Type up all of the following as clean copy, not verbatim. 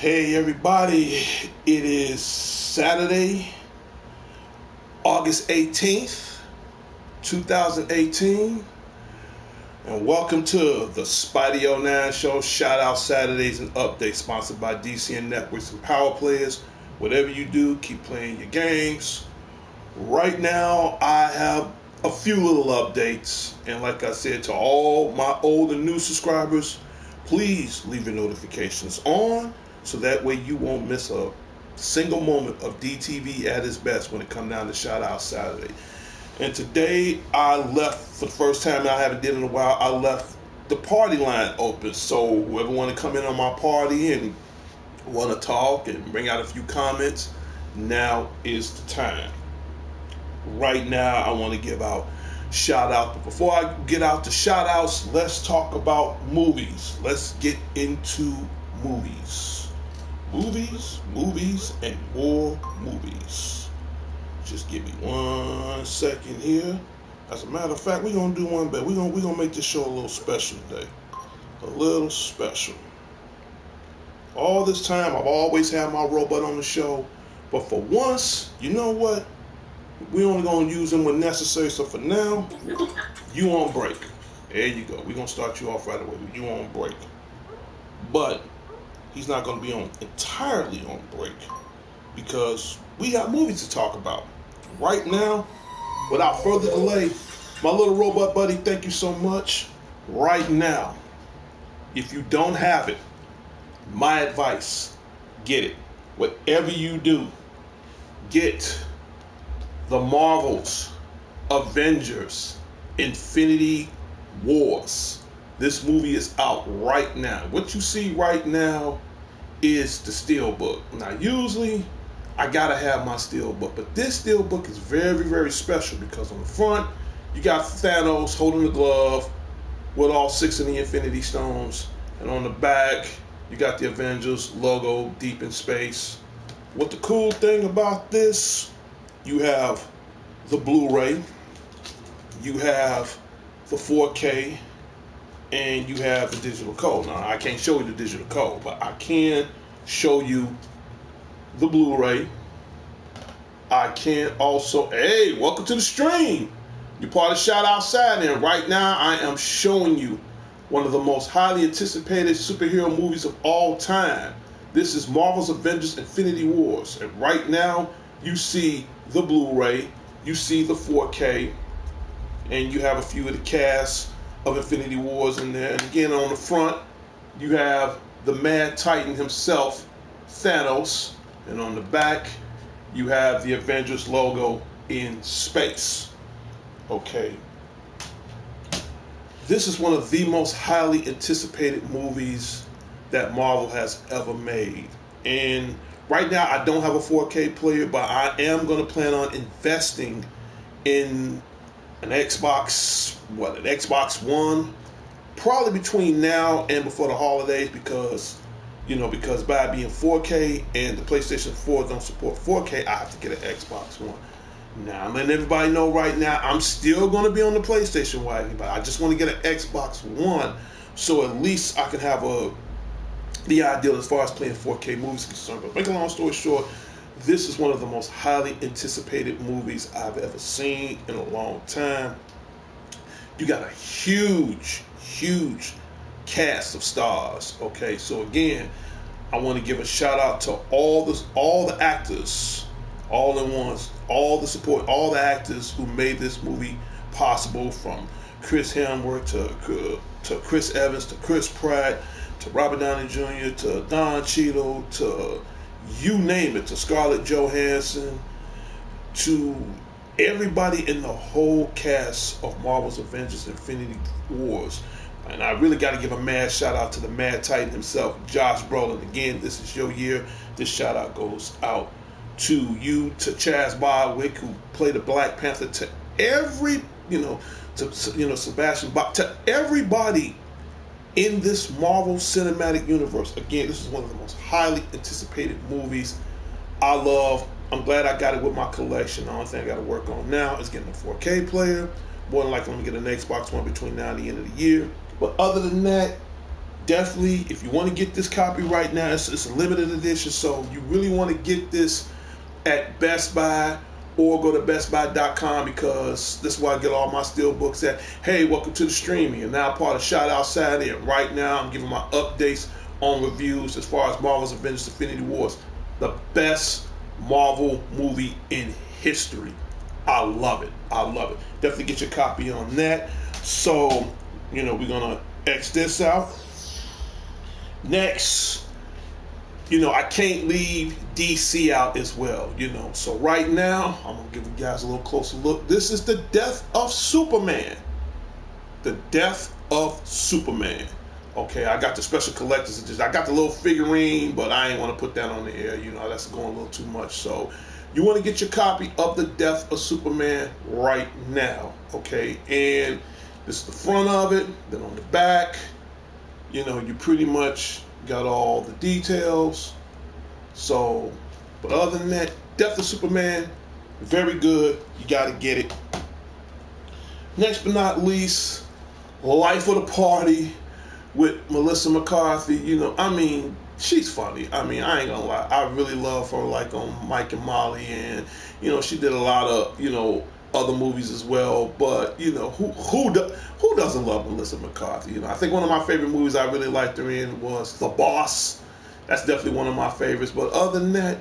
Hey everybody, it is Saturday, August 18th, 2018, and welcome to the Spidey 09 Show, Shout Out Saturdays and Updates, sponsored by D.C.N Networks and Power Players. Whatever you do, keep playing your games. Right now, I have a few little updates, and like I said, to all my old and new subscribers, please leave your notifications on, so that way you won't miss a single moment of DTV at its best when it comes down to Shout Out Saturday. And today I left, for the first time I haven't did in a while, I left the party line open. So whoever want to come in on my party and want to talk and bring out a few comments, now is the time. Right now I want to give out shout out. But before I get out to shout outs, let's talk about movies. Let's get into movies. Movies, and more movies. Just give me 1 second here. As a matter of fact, we're gonna do one better. We're gonna make this show a little special today. A little special. All this time I've always had my robot on the show, but for once, you know what? We only gonna use him when necessary. So for now, you on break. There you go. We're gonna start you off right away. You on break. But he's not going to be on entirely on break because we got movies to talk about. Right now, without further delay, my little robot buddy, thank you so much. Right now, if you don't have it, my advice, get it. Whatever you do, get the Marvel's Avengers Infinity Wars. This movie is out right now. What you see right now is the Steelbook. Now, usually, I gotta have my Steelbook, but this Steelbook is very, very special because on the front, you got Thanos holding the glove with all 6 of the Infinity Stones, and on the back, you got the Avengers logo deep in space. What the cool thing about this, you have the Blu-ray, you have the 4K, and you have the digital code. Now, I can't show you the digital code, but I can show you the Blu-ray. I can also, hey, welcome to the stream. You're part of Shout Out Saturday, and right now I am showing you one of the most highly anticipated superhero movies of all time. This is Marvel's Avengers Infinity Wars, and right now you see the Blu-ray, you see the 4K, and you have a few of the cast of Infinity Wars in there. And again, on the front, you have the Mad Titan himself, Thanos. And on the back, you have the Avengers logo in space. Okay. This is one of the most highly anticipated movies that Marvel has ever made. And right now, I don't have a 4K player, but I am going to plan on investing in an Xbox One, probably between now and before the holidays, because by being 4K and the PlayStation 4 don't support 4K, I have to get an Xbox One. Now, I'm letting everybody know right now, I'm still going to be on the PlayStation wagon, but I just want to get an Xbox One, so at least I can have the ideal as far as playing 4K movies concerned. But make a long story short, this is one of the most highly anticipated movies I've ever seen in a long time. You got a huge cast of stars. Okay, so again, I want to give a shout out to all the actors, all the actors who made this movie possible, from Chris Hemsworth to Chris Evans to Chris Pratt to Robert Downey Jr. to Don Cheadle to you name it, to Scarlett Johansson, to everybody in the whole cast of Marvel's Avengers Infinity Wars. And I really got to give a mad shout out to the Mad Titan himself, Josh Brolin. Again, this is your year. This shout out goes out to you, to Chaz Baldwick, who played the Black Panther, to Sebastian Bach, to everybody in this Marvel Cinematic Universe. Again, this is one of the most highly anticipated movies I love. I'm glad I got it with my collection. The only thing I got to work on now is getting a 4K player. More than likely, I'm going to get an Xbox One between now and the end of the year. But other than that, definitely, if you want to get this copy right now, it's a limited edition, so you really want to get this at Best Buy or go to bestbuy.com, because this is where I get all my steelbooks at. Hey, welcome to the streaming, and now part of Shout Out Saturday. And right now, I'm giving my updates on reviews as far as Marvel's Avengers Infinity Wars, the best Marvel movie in history. I love it. I love it. Definitely get your copy on that. So, we're gonna X this out. Next, I can't leave DC out as well, So right now, I'm going to give you guys a little closer look. This is the death of Superman. The death of Superman. Okay, I got the special collector's edition. I got the little figurine, but I ain't want to put that on the air. That's going a little too much. So you want to get your copy of the death of Superman right now. Okay, and this is the front of it. Then on the back, you pretty much got all the details. So, but other than that, Death of Superman, very good. You got to get it. Next but not least, Life of the Party with Melissa McCarthy. She's funny. I ain't gonna lie. I really love her, like on Mike and Molly, and she did a lot of other movies as well. But who doesn't love Melissa McCarthy? I think one of my favorite movies I really liked her in was The Boss. That's definitely one of my favorites. But other than that,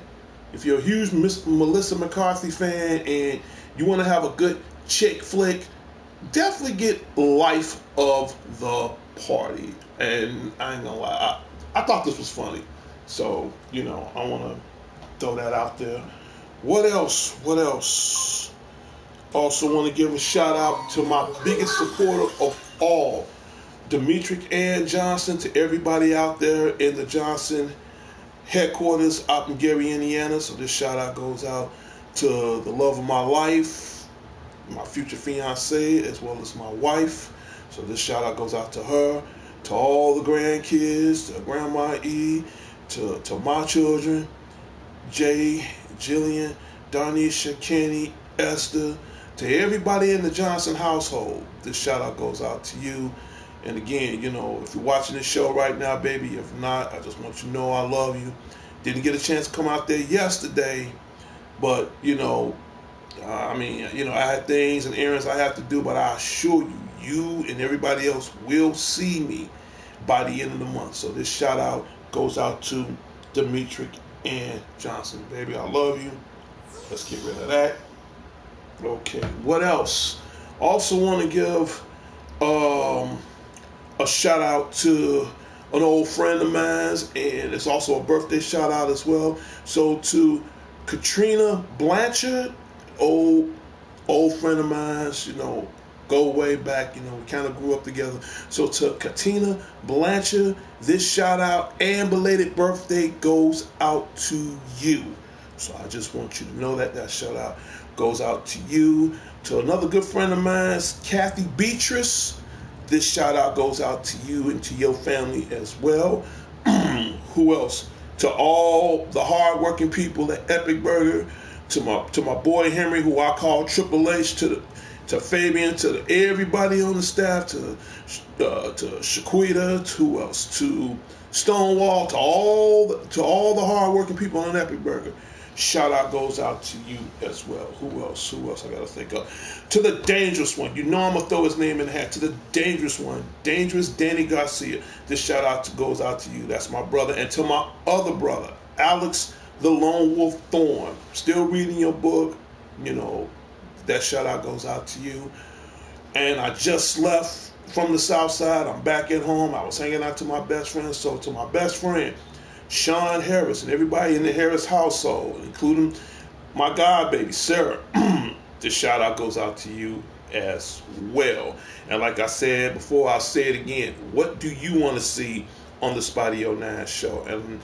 if you're a huge Melissa McCarthy fan and you want to have a good chick flick, definitely get Life of the Party. And I ain't gonna lie, I thought this was funny. So, I want to throw that out there. What else? Also want to give a shout out to my biggest supporter of all, Demetric Johnson, to everybody out there in the Johnson headquarters up in Gary, Indiana. So this shout out goes out to the love of my life, my future fiance, as well as my wife. So this shout out goes out to her, to all the grandkids, to Grandma E, to my children, Jay, Jillian, Darnisha, Kenny, Esther, to everybody in the Johnson household. This shout out goes out to you. And again, if you're watching this show right now, baby, if not, I just want you to know I love you. Didn't get a chance to come out there yesterday, but I had things and errands I have to do, but I assure you, you and everybody else will see me by the end of the month. So this shout out goes out to Demetric and Johnson. Baby, I love you. Let's get rid of that. Okay, what else? Also want to give a shout out to an old friend of mine, and it's also a birthday shout out as well. So to Katrina Blanchard, old friend of mine, go way back, we kind of grew up together. So to Katina Blanchard, this shout out and belated birthday goes out to you. So I just want you to know that shout out goes out to you. To another good friend of mine, Kathy Beatrice, this shout out goes out to you and to your family as well. Who else? To all the hardworking people at Epic Burger, to my boy Henry, who I call Triple H, to Fabian, to everybody on the staff, to Shaquita, to who else? To Stonewall, to all the hardworking people on Epic Burger. Shout out goes out to you as well. Who else I gotta think of? To the dangerous one. I'm gonna throw his name in the hat. To the dangerous one, Dangerous Danny Garcia. This shout out goes out to you. That's my brother. And to my other brother, Alex the Lone Wolf Thorne. Still reading your book. That shout out goes out to you. And I just left from the South Side. I'm back at home. I was hanging out to my best friend. So to my best friend, Sean Harris, and everybody in the Harris household, including my god baby Sarah, this shout out goes out to you as well. And like I said before, I'll say it again. What do you want to see on the Spotty 09 show? And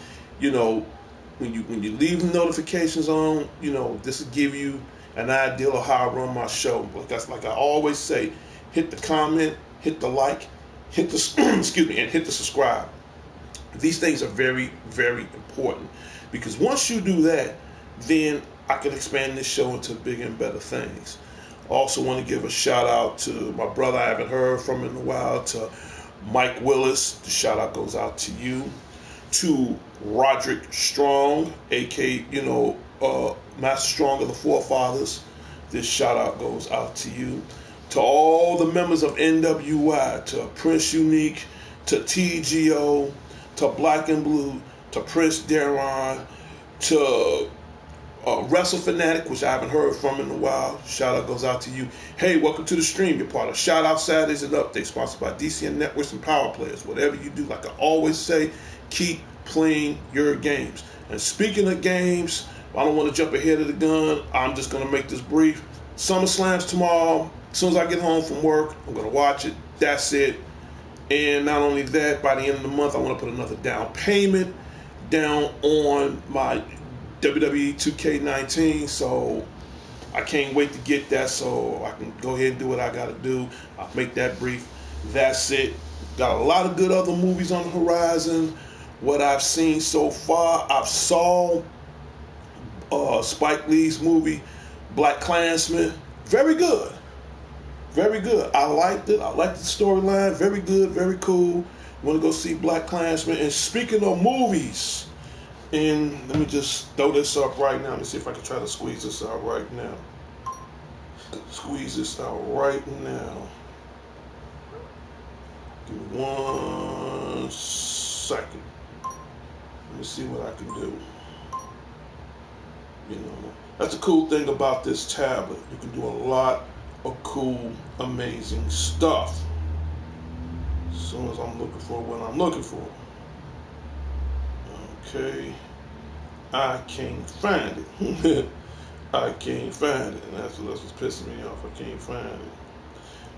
when you leave the notifications on, this will give you an idea of how I run my show. But that's like I always say, hit the comment, hit the like, hit the excuse me, and hit the subscribe. These things are very, very important, because once you do that, then I can expand this show into bigger and better things. Also want to give a shout out to my brother I haven't heard from in a while, to Mike Willis, the shout out goes out to you. To Roderick Strong, aka Master Strong of the Forefathers, this shout out goes out to you. To all the members of NWI, to Prince Unique, to TGO, to Black and Blue, to Prince Daron, to Wrestle Fanatic, which I haven't heard from in a while. Shout out goes out to you. Hey, welcome to the stream. You're part of Shout Out Saturdays and Updates, sponsored by D.C.N Networks and Power Players. Whatever you do, like I always say, keep playing your games. And speaking of games, I don't want to jump ahead of the gun. I'm just going to make this brief. SummerSlam's tomorrow. As soon as I get home from work, I'm going to watch it. That's it. And not only that, by the end of the month, I want to put another down payment down on my WWE 2K19, so I can't wait to get that so I can go ahead and do what I gotta do. I'll make that brief. That's it. Got a lot of good other movies on the horizon. What I've seen so far, I've saw Spike Lee's movie, Black Klansman. Very good. Very good. I liked it. I liked the storyline. Very good, very cool. Want to go see Black Klansman. And speaking of movies, and let me just throw this up right now. Let me see if I can try to squeeze this out right now. Squeeze this out right now. Give me 1 second. Let me see what I can do. That's the cool thing about this tablet. You can do a lot of cool, amazing stuff. As soon as I'm looking for what I'm looking for. Okay, I can't find it. I can't find it, and that's what's pissing me off. I can't find it.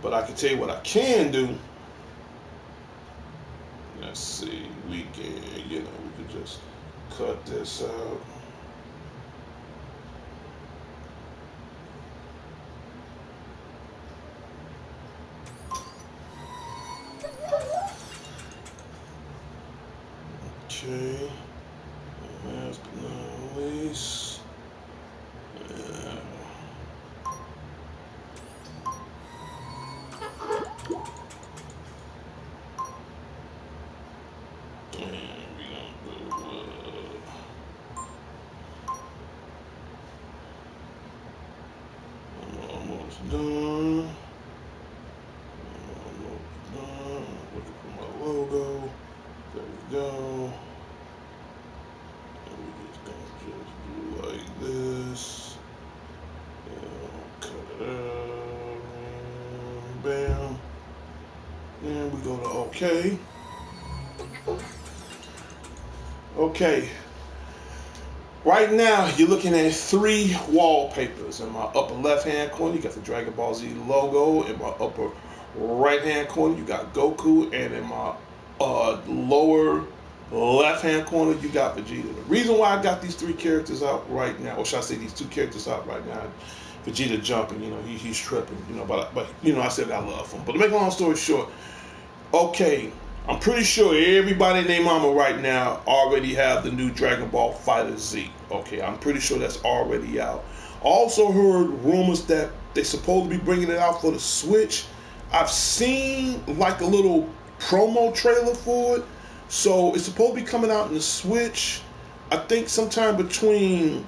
But I can tell you what I can do. Let's see, we can just cut this out. Okay. Last but not least, I'm almost done. Looking for my logo. There we go. Just like this. Cut it out. Bam. And we go to OK. Okay. Right now, you're looking at 3 wallpapers. In my upper left-hand corner, you got the Dragon Ball Z logo. In my upper right-hand corner, you got Goku. And in my lower left-hand corner, you got Vegeta. The reason why I got these 3 characters out right now, or should I say these 2 characters out right now, Vegeta jumping, he's tripping, but I said I love him. But to make a long story short, okay, I'm pretty sure everybody named Mama right now already have the new Dragon Ball Fighter Z. Okay, I'm pretty sure that's already out. Also heard rumors that they're supposed to be bringing it out for the Switch. I've seen like a little promo trailer for it. So it's supposed to be coming out in the Switch, I think sometime between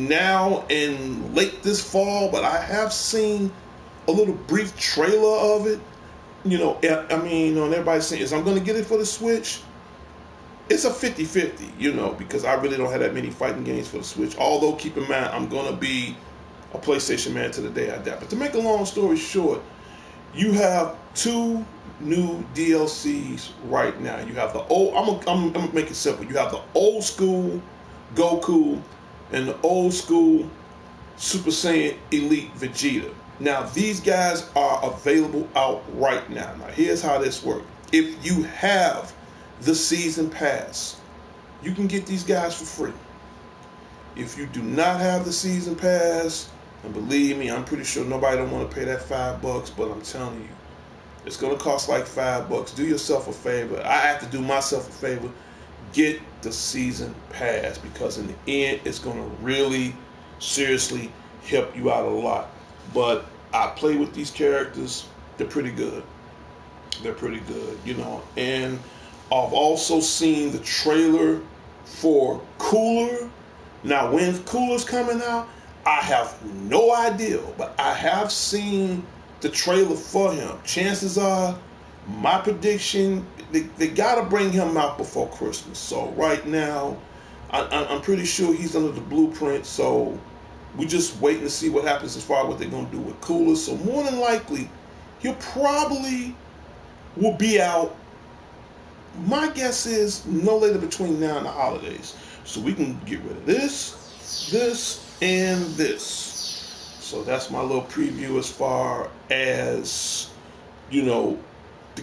now and late this fall, but I have seen a little brief trailer of it. Everybody's saying, I'm going to get it for the Switch. It's a 50-50, because I really don't have that many fighting games for the Switch. Although, keep in mind, I'm going to be a PlayStation man to the day I die. But to make a long story short, you have 2 new DLCs right now. You have the old, I'm gonna make it simple. You have the old school Goku and the old school Super Saiyan Elite Vegeta. Now these guys are available out right now. Now here's how this works. If you have the season pass, you can get these guys for free. If you do not have the season pass, and believe me, I'm pretty sure nobody don't want to pay that $5, but I'm telling you, it's going to cost like $5. Do yourself a favor. I have to do myself a favor. Get the season pass, because in the end, it's going to really seriously help you out a lot. But I play with these characters. They're pretty good. They're pretty good, And I've also seen the trailer for Cooler. Now, when Cooler's coming out, I have no idea, but I have seen the trailer for him. Chances are, my prediction, they got to bring him out before Christmas. So right now, I'm pretty sure he's under the blueprint. So we just waiting to see what happens as far as what they're going to do with Cooler. So more than likely, he'll probably will be out. My guess is no later between now and the holidays. So we can get rid of this, and this. So that's my little preview as far as, the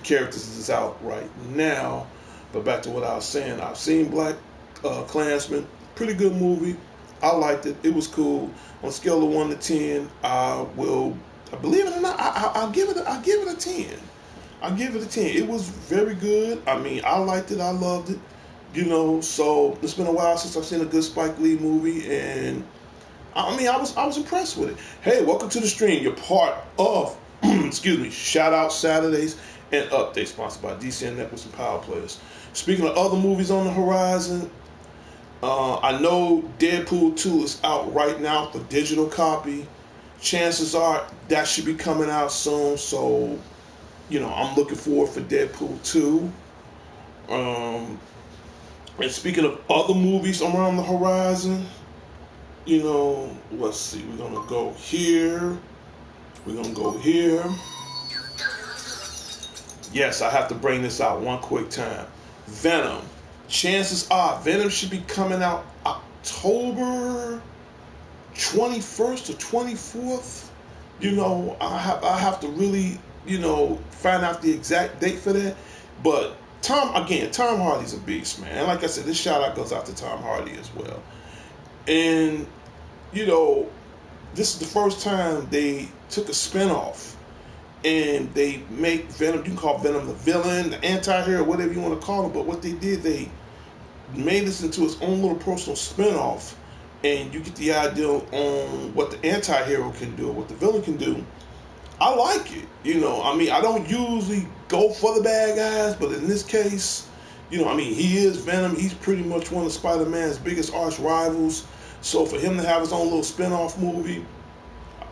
characters is out right now. But back to what I was saying, I've seen Black Klansman, pretty good movie. I liked it. It was cool. On a scale of 1 to 10, I believe it or not, I'll give it a 10. I'll give it a 10. It was very good. I mean, I liked it. I loved it. So it's been a while since I've seen a good Spike Lee movie, and I was impressed with it. Hey, welcome to the stream. You're part of, excuse me, Shout Out Saturdays and Updates, sponsored by D.C.N Networks and Power Players. Speaking of other movies on the horizon, I know Deadpool 2 is out right now for digital copy. Chances are that should be coming out soon, so I'm looking forward for Deadpool 2. And speaking of other movies around the horizon, let's see, we're gonna go here. Yes, I have to bring this out one quick time. Venom. Chances are Venom should be coming out October 21st or 24th. I have to really, find out the exact date for that. But Tom Hardy's a beast, man. And like I said, this shout out goes out to Tom Hardy as well. And, this is the first time they took a spinoff and they make Venom, you can call Venom the villain, the anti-hero, whatever you want to call him. But what they did, they made this into its own little personal spinoff, and you get the idea on what the anti-hero can do, what the villain can do. I like it. I don't usually go for the bad guys, but in this case, he is Venom. He's pretty much one of Spider-Man's biggest arch rivals. So for him to have his own little spin-off movie,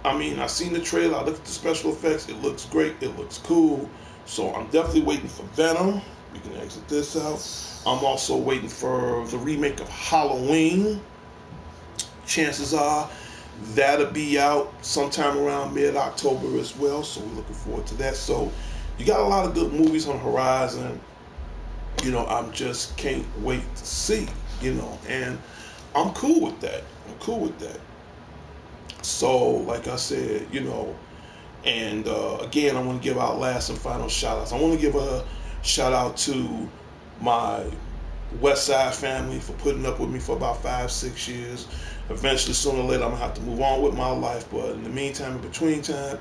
I seen the trailer, I looked at the special effects, it looks great, it looks cool. So I'm definitely waiting for Venom. We can exit this out. I'm also waiting for the remake of Halloween. Chances are that'll be out sometime around mid-October as well, so we're looking forward to that. So you got a lot of good movies on the horizon. I just can't wait to see, and I'm cool with that. So, like I said, and again, I want to give out last and final shout-outs. I want to give a shout-out to my West Side family for putting up with me for about 5-6 years. Eventually, sooner or later, I'm going to have to move on with my life. But in the meantime, in between time,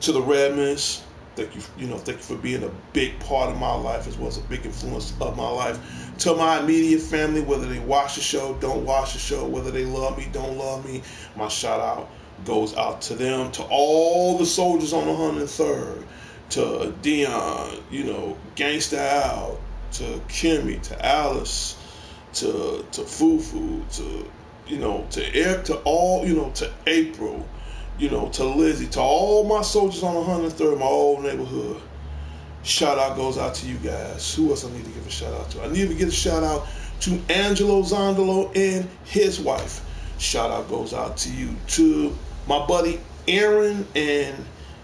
to the Redmonds, thank you for being a big part of my life as well as a big influence of my life. To my immediate family, whether they watch the show, don't watch the show, whether they love me, don't love me, my shout out goes out to them. To all the soldiers on the 103rd, to Dion, Gangsta Al, to Kimmy, to Alice, to Fufu, to Eric, to all, to April, to Lizzie, to all my soldiers on the 103rd, my old neighborhood. Shout out goes out to you guys. Who else I need to give a shout out to? I need to give a shout out to Angelo Zondolo and his wife. Shout out goes out to you. To my buddy Aaron and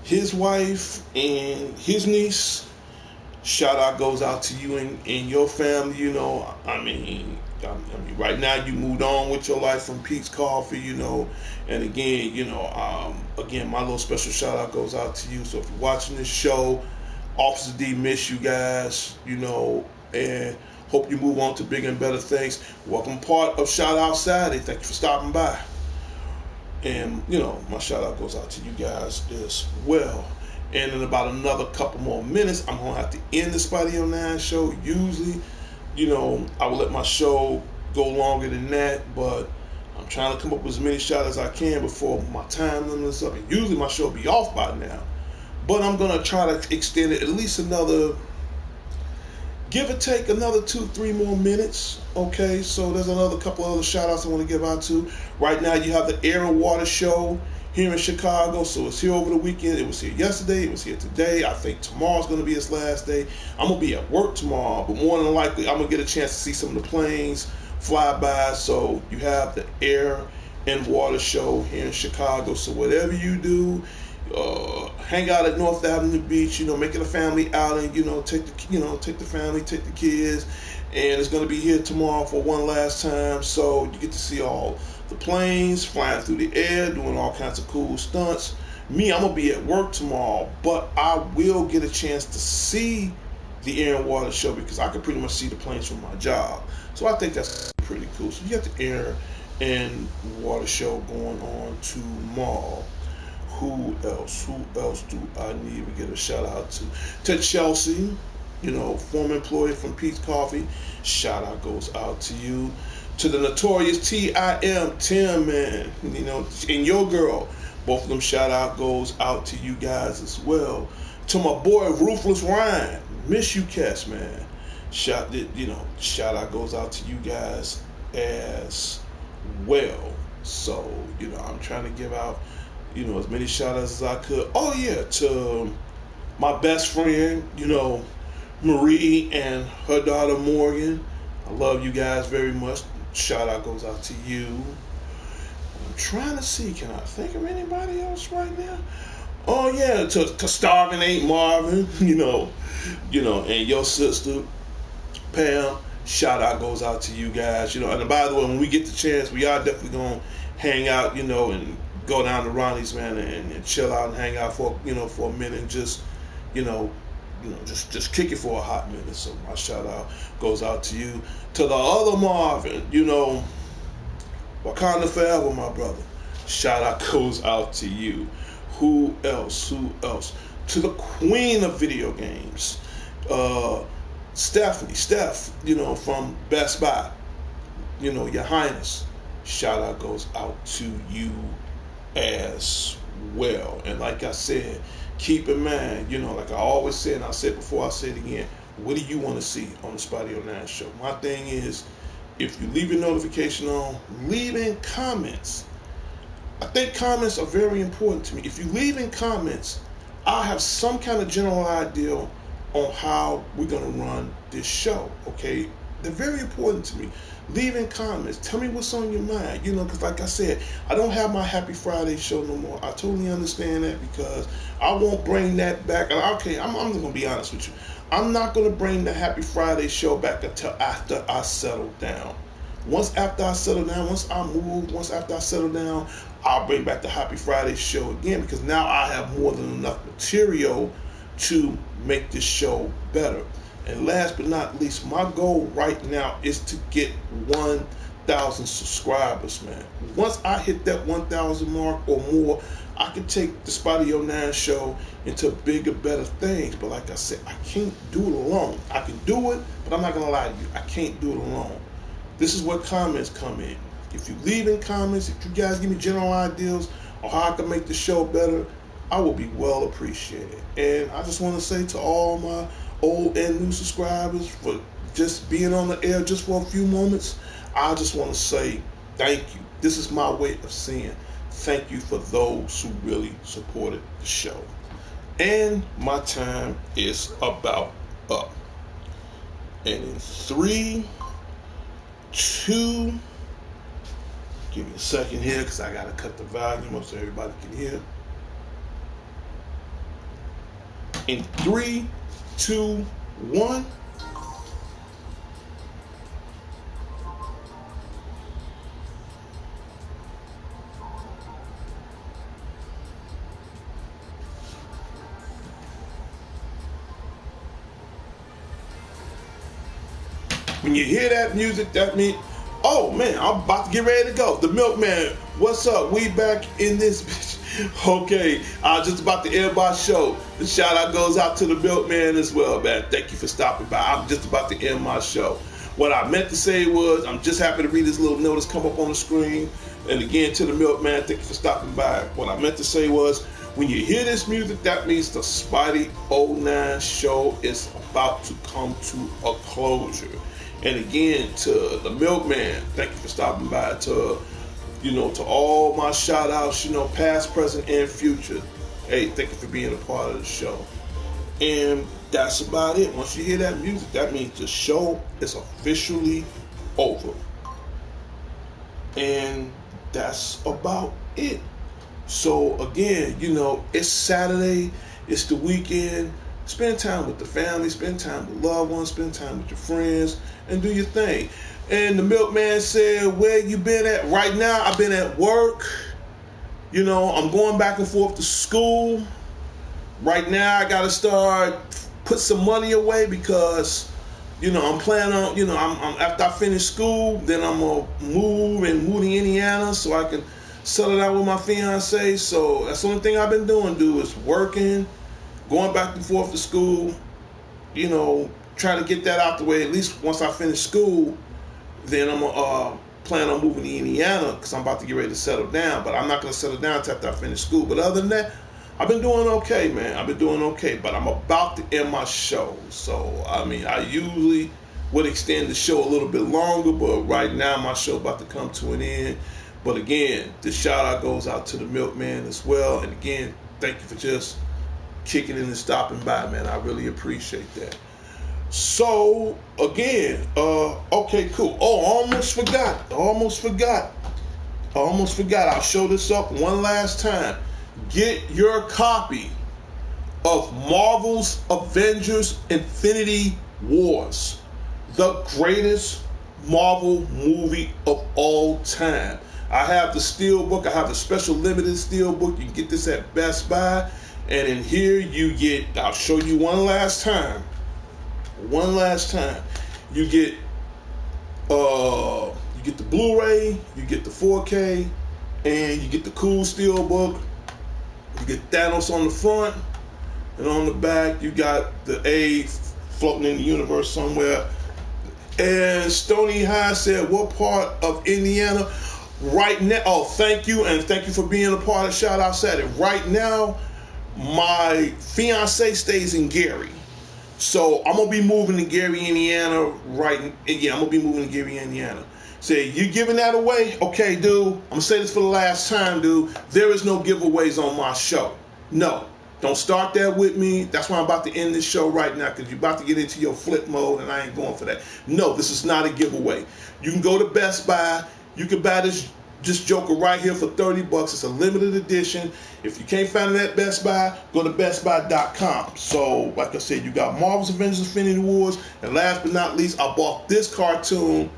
his wife and his niece. Shout out goes out to you and your family. Right now you moved on with your life from Pete's Coffee, and again, my little special shout out goes out to you. So if you're watching this show, Officer D, miss you guys, and hope you move on to bigger and better things. Welcome part of Shout Out Saturday. Thank you for stopping by. And, my shout out goes out to you guys as well. And in about another couple more minutes, I'm going to have to end the Spidey on 9 show. Usually, I will let my show go longer than that, but I'm trying to come up with as many shout outs as I can before my time limit is up. And usually my show will be off by now. but I'm gonna try to extend it at least another, give or take another 2-3 more minutes. Okay, so there's another couple of other shout outs I want to give out to. Right now you have the Air and Water Show here in Chicago. So it's here over the weekend. It was here yesterday, it was here today. I think tomorrow's gonna be its last day. I'm gonna be at work tomorrow, but more than likely I'm gonna get a chance to see some of the planes fly by. So you have the Air and Water Show here in Chicago. So whatever you do, hang out at North Avenue Beach, make it a family outing, take the family, take the kids, and it's going to be here tomorrow for one last time. So you get to see all the planes flying through the air, doing all kinds of cool stunts. Me, I'm going to be at work tomorrow, but I will get a chance to see the Air and Water Show because I can pretty much see the planes from my job. So I think that's pretty cool. So you got the Air and Water Show going on tomorrow. Who else do I need to get a shout out to? To Chelsea, former employee from Pete's Coffee. Shout out goes out to you. To the notorious Tim, man, and your girl. Both of them shout out goes out to you guys as well. To my boy Ruthless Ryan, miss you, Cass, man. Shout out goes out to you guys as well. So, I'm trying to give out as many shout outs as I could. Oh yeah, to my best friend, Marie and her daughter Morgan. I love you guys very much. Shout out goes out to you. I'm trying to see, can I think of anybody else right now? Oh yeah, to Starving Ain't Marvin, and your sister Pam. Shout out goes out to you guys, And by the way, when we get the chance, we are definitely gonna hang out, and go down to Ronnie's, man, and chill out and hang out for a minute and just just kick it for a hot minute. So my shout out goes out to you. To the other Marvin, Wakanda Forever, my brother. Shout out goes out to you. Who else? To the queen of video games, Steph, from Best Buy. Your Highness. Shout out goes out to you as well. And like I said, keep in mind, like I always say, and I said before, I say it again, what do you want to see on the Spotty 09 show? My thing is, if you leave your notification on, leaving comments. I think comments are very important to me. If you leave in comments, I'll have some kind of general idea on how we're going to run this show, okay? They're very important to me. Leave in comments. Tell me what's on your mind. Because like I said, I don't have my Happy Friday show no more. I totally understand that because I won't bring that back. Okay, I'm going to be honest with you. I'm not going to bring the Happy Friday show back until after I settle down. Once after I settle down, once after I settle down, I'll bring back the Happy Friday show again because now I have more than enough material to make this show better. And last but not least, my goal right now is to get 1,000 subscribers, man. Once I hit that 1,000 mark or more, I can take the Spotty 09 show into bigger, better things. But like I said, I can't do it alone. I can do it, but I'm not going to lie to you. I can't do it alone. This is where comments come in. If you leave in comments, if you guys give me general ideas on how I can make the show better, I will be well appreciated. And I just want to say to all my old and new subscribers for just being on the air just for a few moments, I just want to say thank you. This is my way of saying thank you for those who really supported the show. And my time is about up. And in 3, 2, give me a second here because I got to cut the volume up so everybody can hear. In 3, 2, 1. When you hear that music, that means, oh man, I'm about to get ready to go. The Milkman, what's up? We back in this bitch. Okay, just about to end my show. The shout out goes out to the Milkman as well, man. Thank you for stopping by. I'm just about to end my show. What I meant to say was, I'm just happy to read this little notice come up on the screen. And again, to the Milkman, thank you for stopping by. What I meant to say was, When you hear this music, that means the Spidey 09 show is about to come to a closure. And again, to the Milkman, thank you for stopping by. To to all my shout outs, past, present, and future. Hey, thank you for being a part of the show. And that's about it. Once you hear that music, that means the show is officially over. And that's about it. So again, it's Saturday, it's the weekend. Spend time with the family, spend time with loved ones, spend time with your friends, and do your thing. And the Milkman said, where you been at? Right now, I've been at work. I'm going back and forth to school. Right now, I got to start put some money away because, I'm planning on, I'm after I finish school, then I'm going to move to Indiana so I can settle down with my fiance. So that's the only thing I've been doing, is working, going back and forth to school, trying to get that out the way. At least once I finish school, then I'm going to plan on moving to Indiana because I'm about to get ready to settle down. But I'm not going to settle down until after I finish school. But other than that, I've been doing okay, man. I've been doing okay. But I'm about to end my show. So, I usually would extend the show a little bit longer. But right now, my show about to come to an end. But again, the shout out goes out to the Milkman as well. And again, thank you for just kicking in and stopping by, man. I really appreciate that. So again, okay, cool. Oh, almost forgot. I'll show this up one last time. Get your copy of Marvel's Avengers Infinity Wars, the greatest Marvel movie of all time. I have the Steelbook. I have the special limited Steelbook. You can get this at Best Buy. And in here you get, I'll show you one last time. You get the Blu-ray, you get the 4K, and you get the cool Steelbook. You get Thanos on the front, and on the back you got the A floating in the universe somewhere. And Stony High said, what part of Indiana? Right now, oh, thank you, and thank you for being a part of Shout Out Saturday. Right now, my fiance stays in Gary. So I'm going to be moving to Gary, Indiana, I'm going to be moving to Gary, Indiana. Say, you giving that away? Okay, dude, I'm going to say this for the last time, dude. There is no giveaways on my show. No. Don't start that with me. That's why I'm about to end this show right now, because you're about to get into your flip mode, and I ain't going for that. No, this is not a giveaway. You can go to Best Buy. You can buy this Joker right here for $30. It's a limited edition. If you can't find it at Best Buy, go to bestbuy.com. So, like I said, you got Marvel's Avengers Infinity Wars, and last but not least, I bought this cartoon,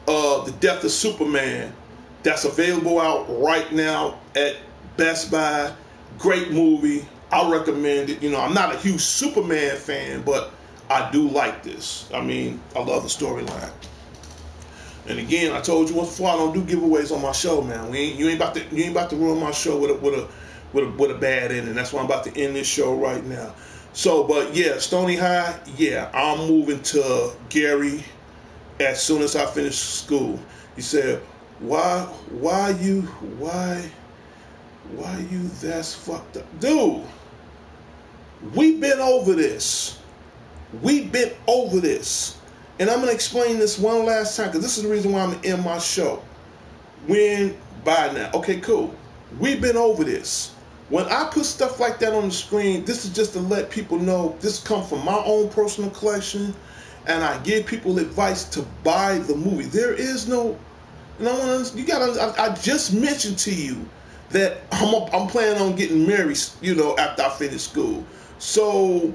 The Death of Superman, that's available out right now at Best Buy. Great movie. I recommend it. I'm not a huge Superman fan, but I do like this. I love the storyline. And again, I told you once before, I don't do giveaways on my show, man. You ain't about to ruin my show with a bad ending. That's why I'm about to end this show right now. So, but yeah, Stony High, yeah, I'm moving to Gary as soon as I finish school. He said, why you that's fucked up, dude? We've been over this. And I'm going to explain this one last time, because this is the reason why I'm going to end my show. Bye now. Okay, cool. We've been over this. When I put stuff like that on the screen, this is just to let people know this comes from my own personal collection, and I give people advice to buy the movie. There is no, I just mentioned to you that I'm planning on getting married, after I finish school. So,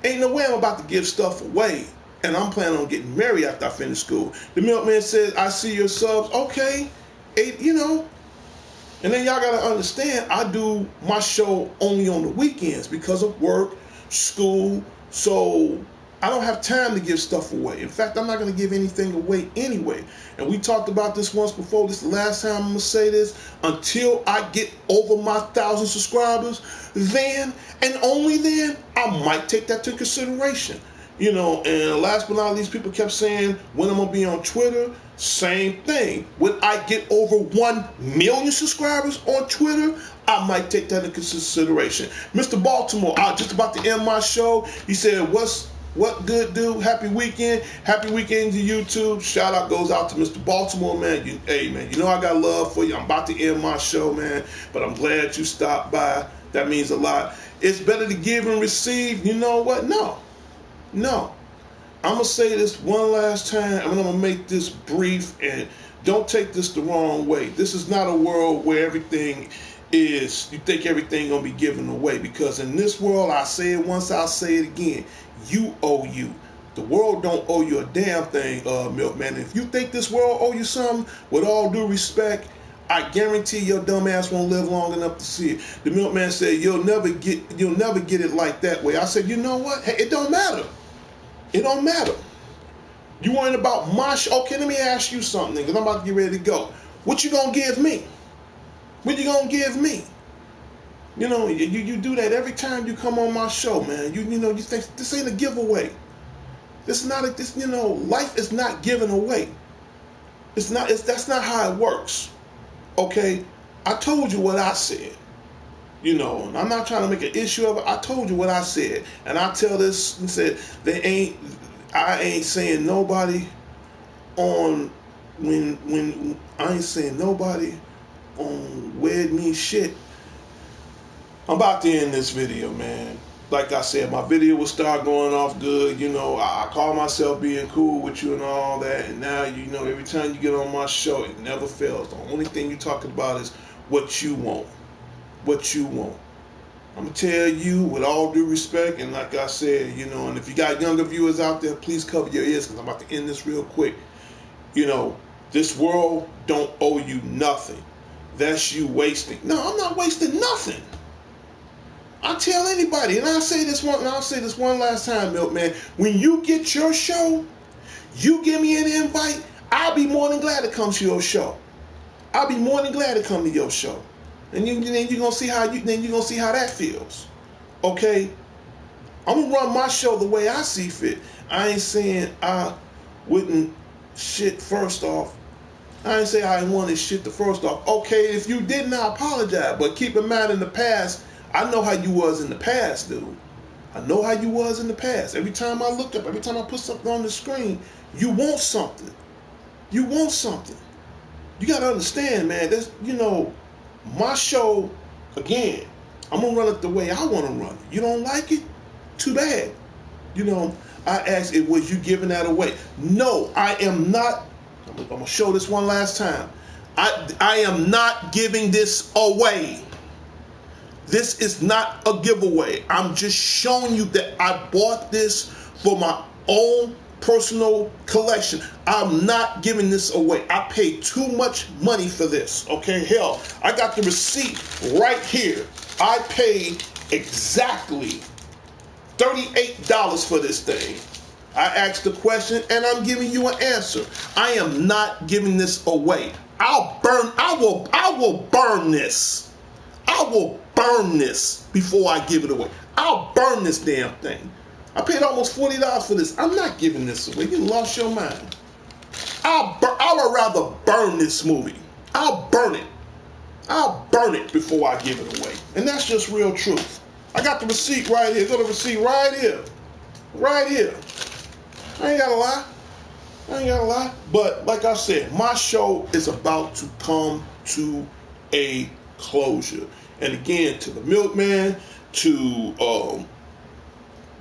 ain't no way I'm about to give stuff away, and I'm planning on getting married after I finish school. The Milkman says, I see your subs. Okay, and then y'all got to understand, I do my show only on the weekends because of work, school, so I don't have time to give stuff away. In fact, I'm not going to give anything away anyway. And we talked about this once before. This is the last time I'm going to say this. Until I get over my 1,000 subscribers, then, and only then, I might take that into consideration. And last but not least, people kept saying when I'm going to be on Twitter. Same thing. When I get over 1 million subscribers on Twitter, I might take that into consideration. Mr. Baltimore, I was just about to end my show. He said, what good, dude? Happy weekend. Happy weekend to YouTube. Shout out goes out to Mr. Baltimore, man. Hey, man, you know I got love for you. I'm about to end my show, man, but I'm glad you stopped by. That means a lot. It's better to give and receive. You know what? No. I'm going to say this one last time, and I'm going to make this brief, and don't take this the wrong way. This is not a world where everything is, you think everything going to be given away, because in this world, I say it once, I'll say it again, you owe you. The world don't owe you a damn thing, Milkman. If you think this world owe you something, with all due respect, I guarantee your dumb ass won't live long enough to see it. The Milkman said, you'll never get it like that way. I said, you know what? Hey, it don't matter. It don't matter. You worrying about my show? Okay, let me ask you something, because I'm about to get ready to go. What you gonna give me? What you gonna give me? You know, you do that every time you come on my show, man. You know, you think this ain't a giveaway. Life is not given away. That's not how it works. Okay? I told you what I said. You know, and I'm not trying to make an issue of it. I told you what I said. And I tell this and said, I ain't saying nobody on when I ain't saying nobody on wed me shit. I'm about to end this video, man. Like I said, my video will start going off good. You know, I call myself being cool with you and all that. And now, you know, every time you get on my show, it never fails. The only thing you're talking about is what you want. What you want. I'm going to tell you with all due respect, and like I said, you know, and if you got younger viewers out there, please cover your ears, because I'm about to end this real quick. You know, this world don't owe you nothing. That's you wasting. No, I'm not wasting nothing. I tell anybody, and I'll say this one last time, Milkman. When you get your show, you give me an invite, I'll be more than glad to come to your show. I'll be more than glad to come to your show. And then you're gonna see how that feels. Okay? I'm gonna run my show the way I see fit. I ain't saying I wouldn't shit first off. I ain't say I wanted shit the first off. Okay, if you didn't, I apologize. But keep in mind, in the past, I know how you was in the past, dude. I know how you was in the past. Every time I look up, every time I put something on the screen, you want something. You want something. You gotta understand, man. That's, you know, my show, again, I'm going to run it the way I want to run it. You don't like it? Too bad. You know, I asked, was you giving that away? No, I am not. I'm going to show this one last time. I am not giving this away. This is not a giveaway. I'm just showing you that I bought this for my own personal collection. I'm not giving this away. I paid too much money for this. Okay, hell, I got the receipt right here. I paid exactly $38 for this thing. I asked the question and I'm giving you an answer. I am not giving this away. I will burn this. I will burn this before I give it away. I'll burn this damn thing. I paid almost $40 for this. I'm not giving this away. You lost your mind. I would rather burn this movie. I'll burn it. I'll burn it before I give it away. And that's just real truth. I got the receipt right here. Got the receipt right here. Right here. I ain't gotta lie. But like I said, my show is about to come to a closure. And again, to the Milkman, to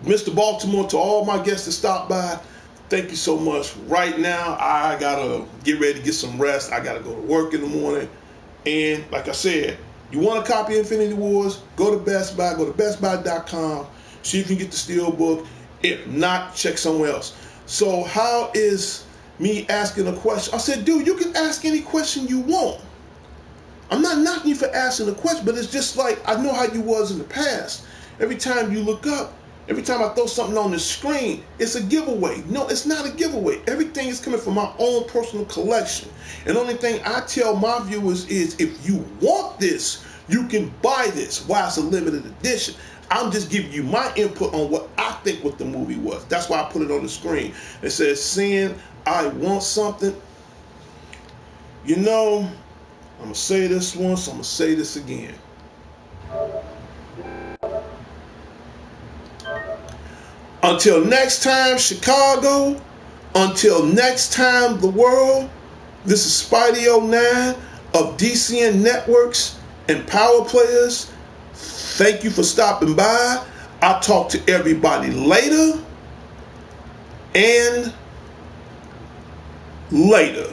Mr. Baltimore, to all my guests that stopped by, thank you so much. Right now, I gotta get ready to get some rest. I gotta go to work in the morning. And like I said, you want a copy of Infinity Wars, go to Best Buy, go to bestbuy.com, see if you can get the Steelbook. If not, check somewhere else. So how is me asking a question? I said, dude, you can ask any question you want. I'm not knocking you for asking a question, but it's just like I know how you was in the past. Every time you look up, every time I throw something on the screen, it's a giveaway. No, it's not a giveaway. Everything is coming from my own personal collection. And the only thing I tell my viewers is if you want this, you can buy this. Why it's a limited edition. I'm just giving you my input on what I think what the movie was. That's why I put it on the screen. It says, saying I want something. You know, I'm going to say this once, I'm going to say this again. Until next time, Chicago. Until next time, the world. This is Spidey09 of D.C.N Networks and Power Players. Thank you for stopping by. I'll talk to everybody later and later.